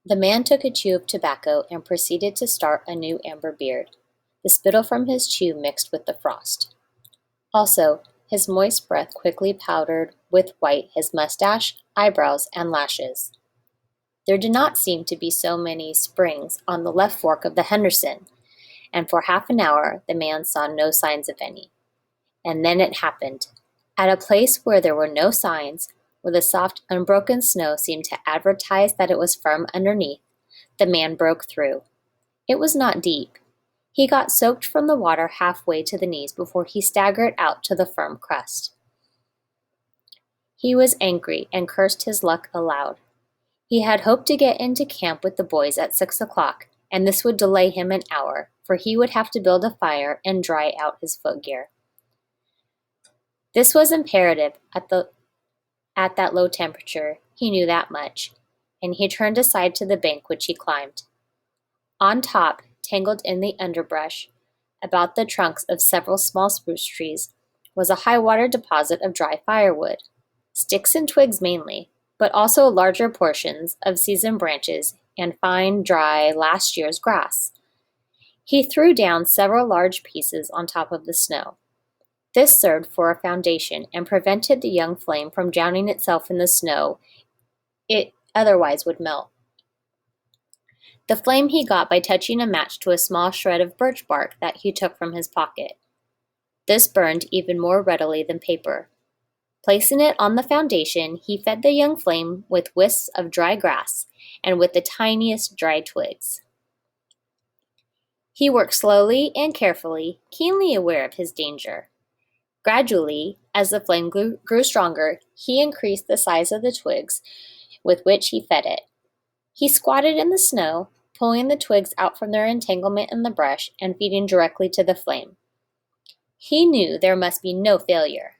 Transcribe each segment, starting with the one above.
The man took a chew of tobacco and proceeded to start a new amber beard. The spittle from his chew mixed with the frost. Also, his moist breath quickly powdered with white his mustache, eyebrows, and lashes. There did not seem to be so many springs on the left fork of the Henderson, and for half an hour the man saw no signs of any. And then it happened. At a place where there were no signs, where the soft, unbroken snow seemed to advertise that it was firm underneath, the man broke through. It was not deep. He got soaked from the water halfway to the knees before he staggered out to the firm crust. He was angry and cursed his luck aloud. He had hoped to get into camp with the boys at 6 o'clock, and this would delay him an hour, for he would have to build a fire and dry out his footgear. This was imperative at that low temperature, he knew that much, and he turned aside to the bank which he climbed. On top, tangled in the underbrush, about the trunks of several small spruce trees, was a high-water deposit of dry firewood, sticks and twigs mainly, but also larger portions of seasoned branches and fine, dry, last year's grass. He threw down several large pieces on top of the snow. This served for a foundation and prevented the young flame from drowning itself in the snow it otherwise would melt. The flame he got by touching a match to a small shred of birch bark that he took from his pocket. This burned even more readily than paper. Placing it on the foundation, he fed the young flame with wisps of dry grass and with the tiniest dry twigs. He worked slowly and carefully, keenly aware of his danger. Gradually, as the flame grew stronger, he increased the size of the twigs with which he fed it. He squatted in the snow, pulling the twigs out from their entanglement in the brush and feeding directly to the flame. He knew there must be no failure.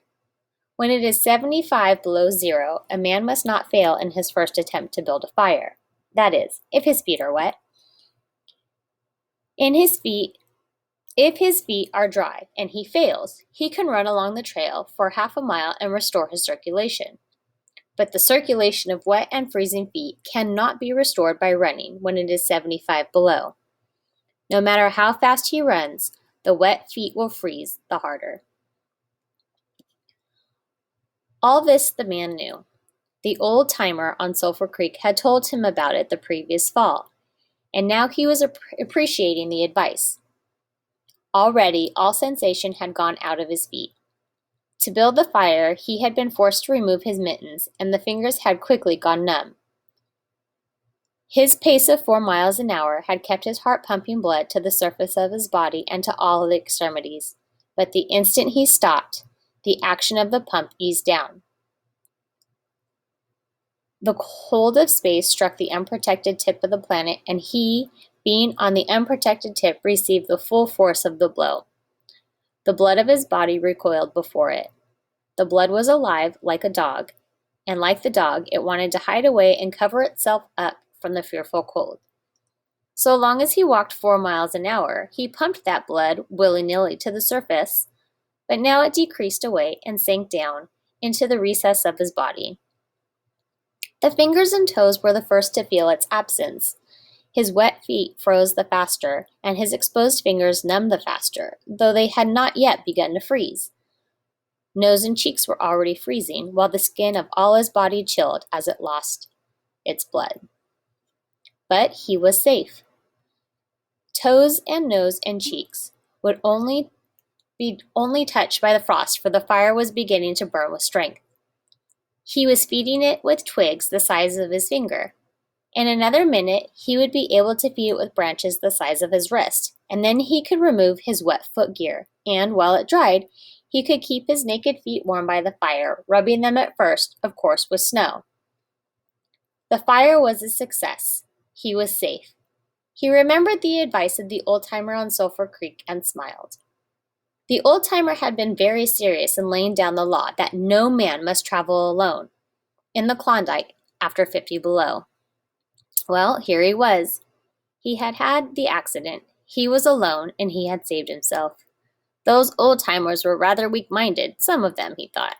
When it is 75 below zero, a man must not fail in his first attempt to build a fire. That is, if his feet are wet. If his feet are dry and he fails, he can run along the trail for half a mile and restore his circulation. But the circulation of wet and freezing feet cannot be restored by running when it is 75 below. No matter how fast he runs, the wet feet will freeze the harder. All this the man knew. The old-timer on Sulphur Creek had told him about it the previous fall, and now he was appreciating the advice. Already, all sensation had gone out of his feet. To build the fire, he had been forced to remove his mittens, and the fingers had quickly gone numb. His pace of 4 miles an hour had kept his heart pumping blood to the surface of his body and to all the extremities, but the instant he stopped, the action of the pump eased down. The cold of space struck the unprotected tip of the planet, and he, being on the unprotected tip, received the full force of the blow. The blood of his body recoiled before it. The blood was alive like a dog, and like the dog, it wanted to hide away and cover itself up from the fearful cold. So long as he walked 4 miles an hour, he pumped that blood willy-nilly to the surface, but now it decreased away and sank down into the recess of his body. The fingers and toes were the first to feel its absence. His wet feet froze the faster, and his exposed fingers numbed the faster, though they had not yet begun to freeze. Nose and cheeks were already freezing, while the skin of all his body chilled as it lost its blood. But he was safe. Toes and nose and cheeks would be touched by the frost, for the fire was beginning to burn with strength. He was feeding it with twigs the size of his finger. In another minute, he would be able to feed it with branches the size of his wrist, and then he could remove his wet footgear, and while it dried, he could keep his naked feet warm by the fire, rubbing them at first, of course, with snow. The fire was a success. He was safe. He remembered the advice of the old-timer on Sulphur Creek and smiled. The old-timer had been very serious in laying down the law that no man must travel alone in the Klondike after 50 below. Well, here he was. He had had the accident. He was alone, and he had saved himself. Those old-timers were rather weak-minded, some of them, he thought.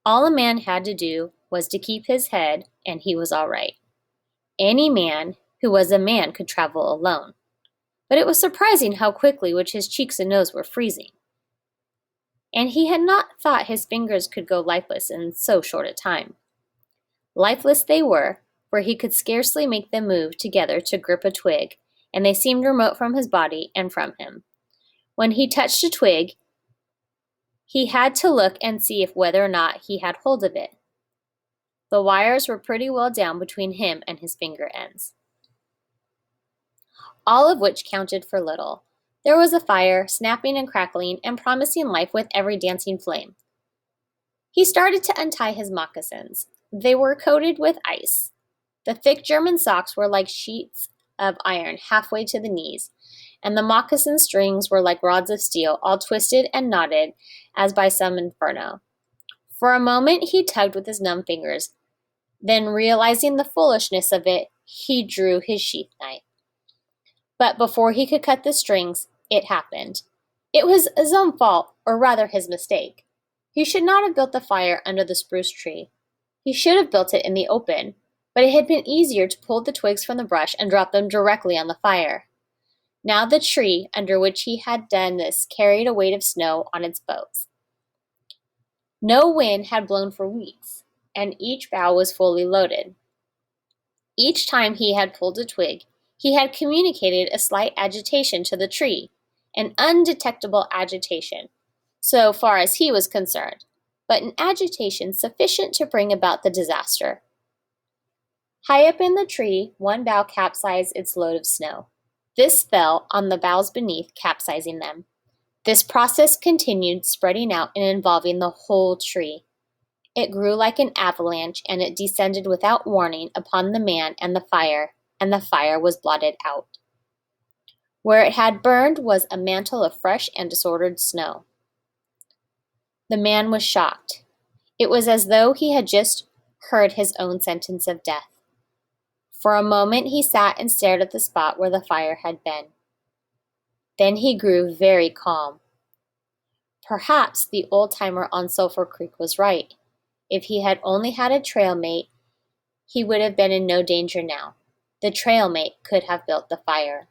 All a man had to do was to keep his head, and he was all right. Any man who was a man could travel alone. But it was surprising how quickly which his cheeks and nose were freezing. And he had not thought his fingers could go lifeless in so short a time. Lifeless they were, for he could scarcely make them move together to grip a twig, and they seemed remote from his body and from him. When he touched a twig, he had to look and see if whether or not he had hold of it. The wires were pretty well down between him and his finger ends. All of which counted for little. There was a fire, snapping and crackling and promising life with every dancing flame. He started to untie his moccasins. They were coated with ice. The thick German socks were like sheets of iron halfway to the knees, and the moccasin strings were like rods of steel, all twisted and knotted as by some inferno. For a moment he tugged with his numb fingers. Then, realizing the foolishness of it, he drew his sheath knife. But before he could cut the strings, it happened. It was his own fault, or rather his mistake. He should not have built the fire under the spruce tree. He should have built it in the open, but it had been easier to pull the twigs from the brush and drop them directly on the fire. Now the tree under which he had done this carried a weight of snow on its boughs. No wind had blown for weeks, and each bough was fully loaded. Each time he had pulled a twig, he had communicated a slight agitation to the tree, an undetectable agitation, so far as he was concerned, but an agitation sufficient to bring about the disaster. High up in the tree, one bough capsized its load of snow. This fell on the boughs beneath, capsizing them. This process continued, spreading out and involving the whole tree. It grew like an avalanche, and it descended without warning upon the man and the fire was blotted out. Where it had burned was a mantle of fresh and disordered snow. The man was shocked. It was as though he had just heard his own sentence of death. For a moment he sat and stared at the spot where the fire had been. Then he grew very calm. Perhaps the old-timer on Sulphur Creek was right. If he had only had a trail mate, he would have been in no danger now. The trail mate could have built the fire.